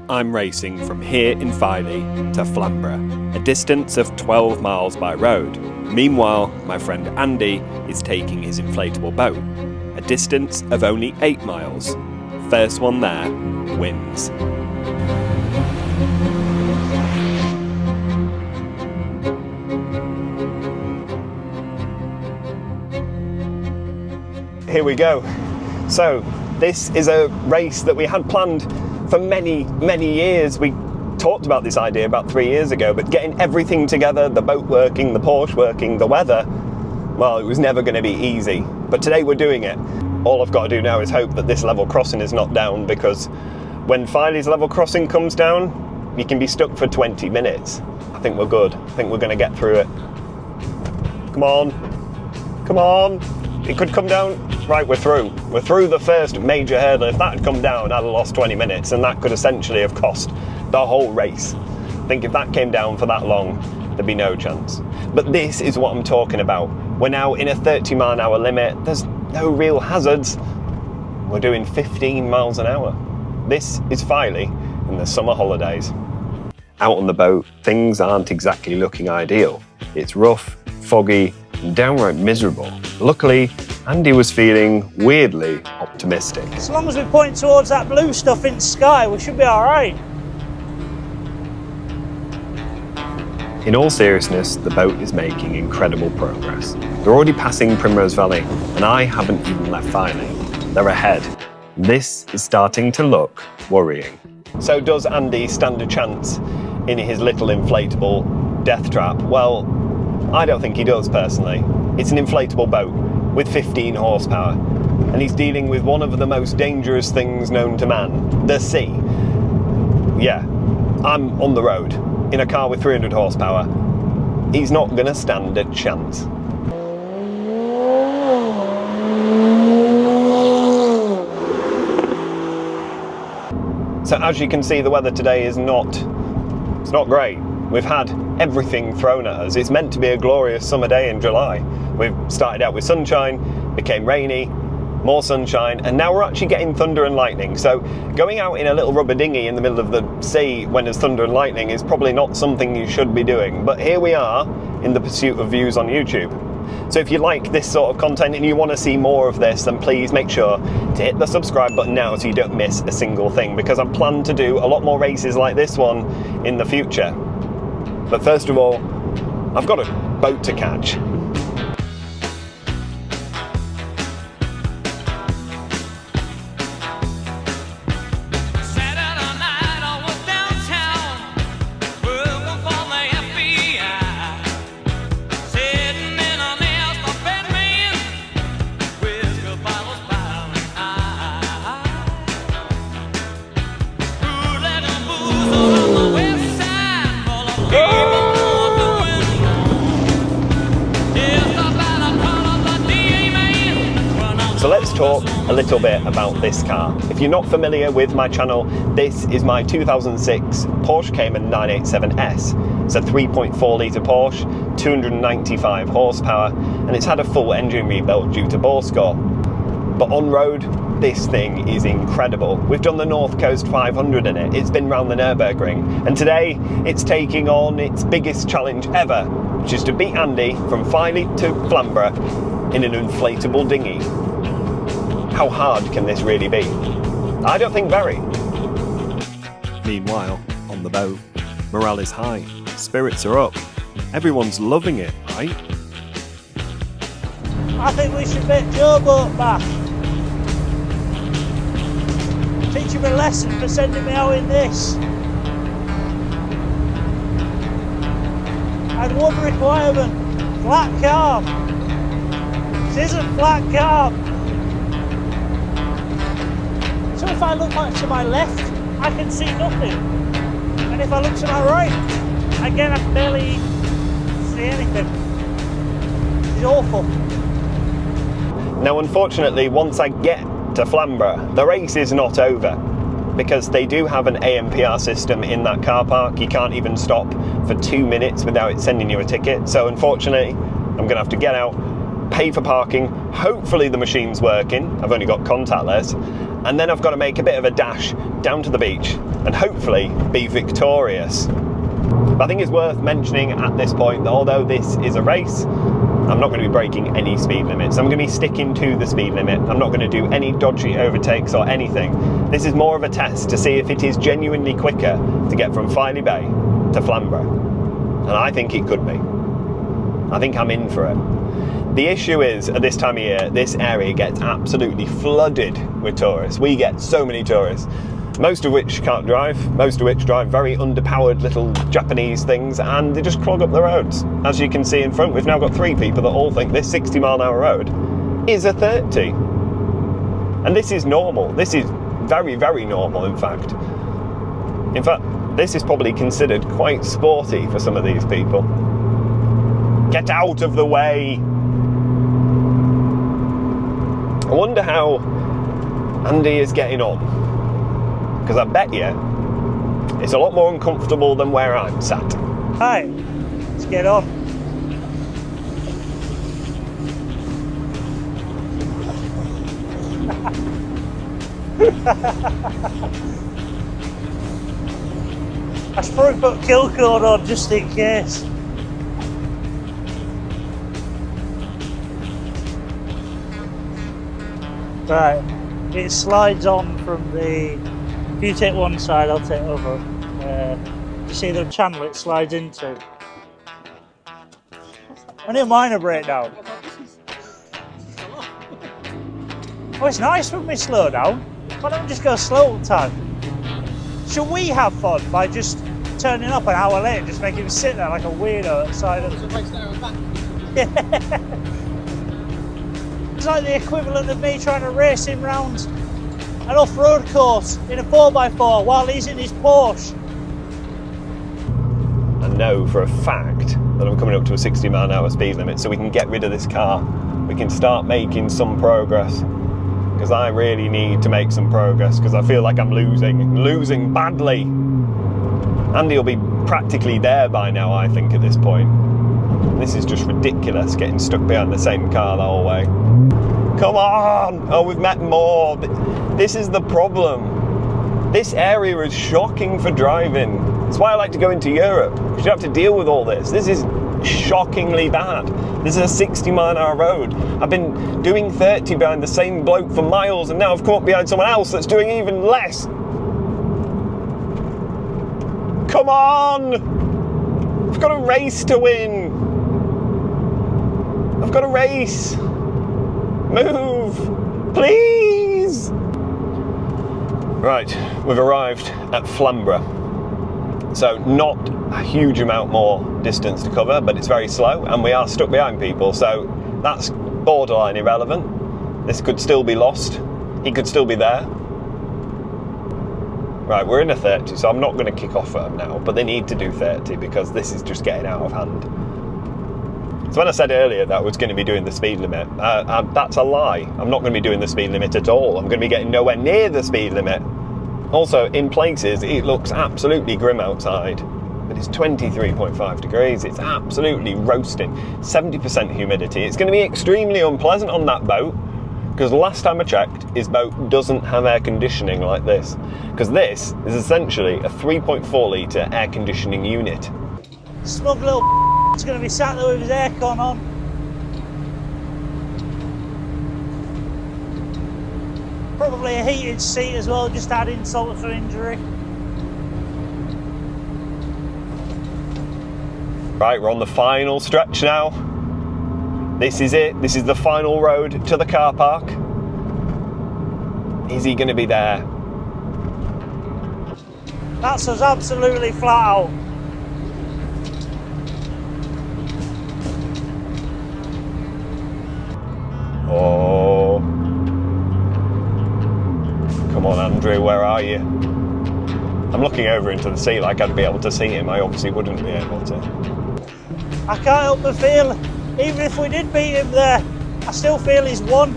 I'm racing from here in Filey to Flamborough, a distance of 12 miles by road. Meanwhile, my friend Andy is taking his inflatable boat, a distance of only 8 miles. First one there wins. Here we go. So this is a race that we had planned for many years. We talked about this idea about 3 years ago, but getting everything together, the boat working, the Porsche working, the weather, well, it was never going to be easy. But today we're doing it. All I've got to do now is hope that this level crossing is not down, because when Filey's level crossing comes down, you can be stuck for 20 minutes. I think we're good. I think we're going to get through it. Come on. Come on. It could come down. Right, we're through. We're through the first major hurdle. If that had come down, I'd have lost 20 minutes, and that could essentially have cost the whole race. I think if that came down for that long, there'd be no chance. But this is what I'm talking about. We're now in a 30-mile-an-hour limit. There's no real hazards. We're doing 15 miles an hour. This is Filey in the summer holidays. Out on the boat, things aren't exactly looking ideal. It's rough, foggy, and downright miserable. Luckily, Andy was feeling weirdly optimistic. As long as we point towards that blue stuff in the sky, we should be all right. In all seriousness, the boat is making incredible progress. They're already passing Primrose Valley, and I haven't even left Filey. They're ahead. This is starting to look worrying. So does Andy stand a chance in his little inflatable death trap? Well, I don't think he does personally. It's an inflatable boat with 15 horsepower, and he's dealing with one of the most dangerous things known to man, the sea. Yeah, I'm on the road in a car with 300 horsepower. He's not going to stand a chance. So as you can see, the weather today is not great. We've had everything thrown at us. It's meant to be a glorious summer day in July. We've started out with sunshine, became rainy, more sunshine, and now we're actually getting thunder and lightning. So going out in a little rubber dinghy in the middle of the sea when there's thunder and lightning is probably not something you should be doing. But here we are in the pursuit of views on YouTube. So if you like this sort of content and you want to see more of this, then please make sure to hit the subscribe button now so you don't miss a single thing, because I plan to do a lot more races like this one in the future. But first of all, I've got a boat to catch. So let's talk a little bit about this car. If you're not familiar with my channel, this is my 2006 Porsche Cayman 987S. It's a 3.4 litre Porsche, 295 horsepower, and it's had a full engine rebuild due to bore score. But on road, this thing is incredible. We've done the North Coast 500 in it. It's been round the Nürburgring, and today it's taking on its biggest challenge ever, which is to beat Andy from Filey to Flamborough in an inflatable dinghy. How hard can this really be? I don't think very. Meanwhile, on the boat, morale is high, spirits are up. Everyone's loving it, right? I think we should make Joe boat back. Teach him a lesson for sending me out in this. I had one requirement: flat carb. This isn't flat carb. So if I look to my left, I can see nothing. And if I look to my right, again, I can barely see anything. It's awful. Now, unfortunately, once I get to Flamborough, the race is not over, because they do have an AMPR system in that car park. You can't even stop for 2 minutes without it sending you a ticket. So unfortunately, I'm gonna have to get out, pay for parking. Hopefully the machine's working. I've only got contactless. and then I've got to make a bit of a dash down to the beach and hopefully be victorious. But I think it's worth mentioning at this point that although this is a race, I'm not going to be breaking any speed limits. I'm going to be sticking to the speed limit. I'm not going to do any dodgy overtakes or anything. This is more of a test to see if it is genuinely quicker to get from Filey Bay to Flamborough. And I think it could be. I think I'm in for it. The issue is, at this time of year, this area gets absolutely flooded with tourists. We get so many tourists. Most of which can't drive, most of which drive very underpowered little Japanese things, and they just clog up the roads. As you can see in front, we've now got 3 people that all think this 60-mile-an-hour road is a 30. And this is normal. This is very, very normal, in fact. In fact, this is probably considered quite sporty for some of these people. Get out of the way! I wonder how Andy is getting on. Because I bet you it's a lot more uncomfortable than where I'm sat. Right, let's get on. I should probably put kill code on just in case. Right, it slides on from the. If you take one side, I'll take over. You see the channel it slides into. I need a minor breakdown. Oh, it's nice when we slow down. Why don't we just go slow all the time? Should we have fun by just turning up an hour late and just making him sit there like a weirdo at the side of the... Yeah. It's like the equivalent of me trying to race him round an off-road course in a 4x4 while he's in his Porsche. I know for a fact that I'm coming up to a 60-mile-an-hour speed limit, so we can get rid of this car. We can start making some progress, because I really need to make some progress, because I feel like I'm losing badly. Andy will be practically there by now, I think, at this point. This is just ridiculous, getting stuck behind the same car the whole way. Come on! Oh, we've met more. This is the problem. This area is shocking for driving. That's why I like to go into Europe, because you have to deal with all this. This is shockingly bad. This is a 60-mile-an-hour road. I've been doing 30 behind the same bloke for miles, and now I've come up behind someone else that's doing even less. Come on! I've got a race to win. I've got a race. Move, please. Right, we've arrived at Flamborough. So not a huge amount more distance to cover, but it's very slow, and we are stuck behind people, so that's borderline irrelevant. This could still be lost. He could still be there. Right, we're in a 30, so I'm not going to kick off at them now, but they need to do 30 because this is just getting out of hand. So when I said earlier that I was going to be doing the speed limit, that's a lie. I'm not going to be doing the speed limit at all. I'm going to be getting nowhere near the speed limit. Also, in places, it looks absolutely grim outside, but it's 23.5 degrees. It's absolutely roasting. 70% humidity. It's going to be extremely unpleasant on that boat, because last time I checked, his boat doesn't have air conditioning like this, because this is essentially a 3.4 litre air conditioning unit. Smug little is going to be sat there with his aircon on. Probably a heated seat as well, just add insult to injury. Right, we're on the final stretch now. This is it. This is the final road to the car park. Is he going to be there? That's us absolutely flat out. Oh. Come on, Andrew, where are you? I'm looking over into the sea like I'd be able to see him. I obviously wouldn't be able to. I can't help but feel, even if we did beat him there, I still feel he's won.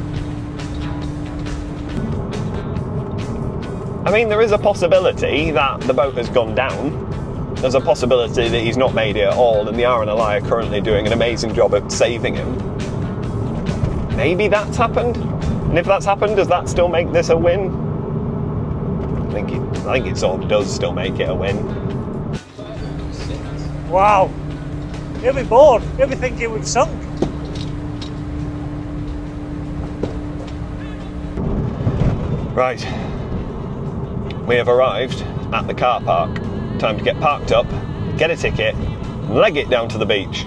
I mean, there is a possibility that the boat has gone down. There's a possibility that he's not made it at all, and the RNLI are currently doing an amazing job at saving him. Maybe that's happened? And if that's happened, does that still make this a win? I think it sort of does still make it a win. Wow. He'll be bored. He'll be thinking we've sunk. Right. We have arrived at the car park. Time to get parked up, get a ticket, and leg it down to the beach.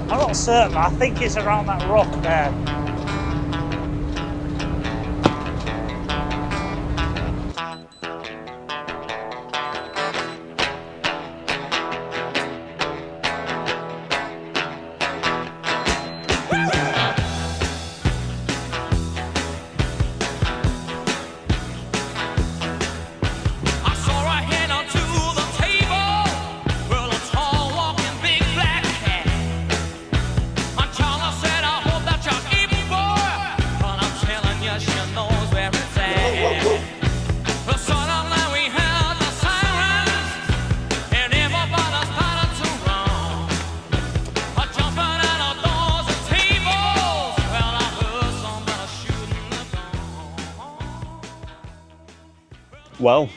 I'm not certain, I think it's around that rock there. Well,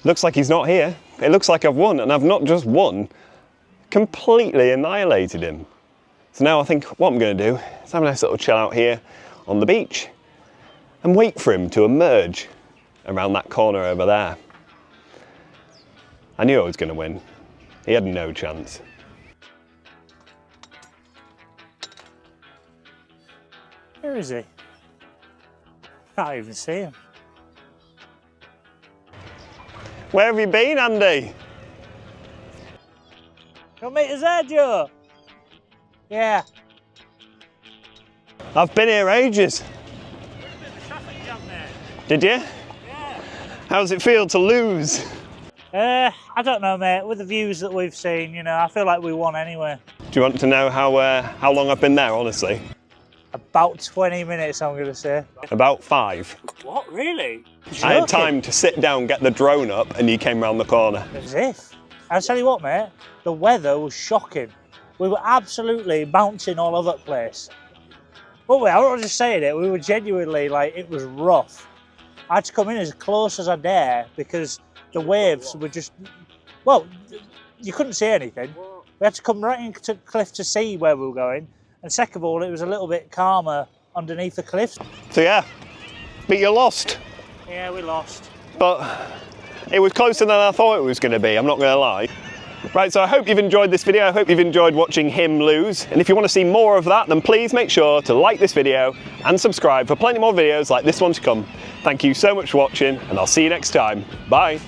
looks like he's not here. It looks like I've won, and I've not just won, completely annihilated him. So now I think what I'm going to do is have a nice little chill out here on the beach and wait for him to emerge around that corner over there. I knew I was going to win. He had no chance. Where is he? Can't even see him. Where have you been, Andy? Come meet us there, Joe. Yeah. I've been here ages. Did you? Yeah. How does it feel to lose? I don't know, mate. With the views that we've seen, you know, I feel like we won anyway. Do you want to know how long I've been there, honestly? About 20 minutes, I'm going to say. About 5. What, really? I had time to sit down, get the drone up, and you came round the corner. As if. I'll tell you what, mate, the weather was shocking. We were absolutely bouncing all over the place. But I'm not just saying it, we were genuinely, like, it was rough. I had to come in as close as I dare because the waves were just, well, you couldn't see anything. We had to come right into the cliff to see where we were going. And second of all, it was a little bit calmer underneath the cliffs. So yeah, but you lost. Yeah, we lost. But it was closer than I thought it was going to be, I'm not going to lie. Right, so I hope you've enjoyed this video. I hope you've enjoyed watching him lose. And if you want to see more of that, then please make sure to like this video and subscribe for plenty more videos like this one to come. Thank you so much for watching, and I'll see you next time. Bye.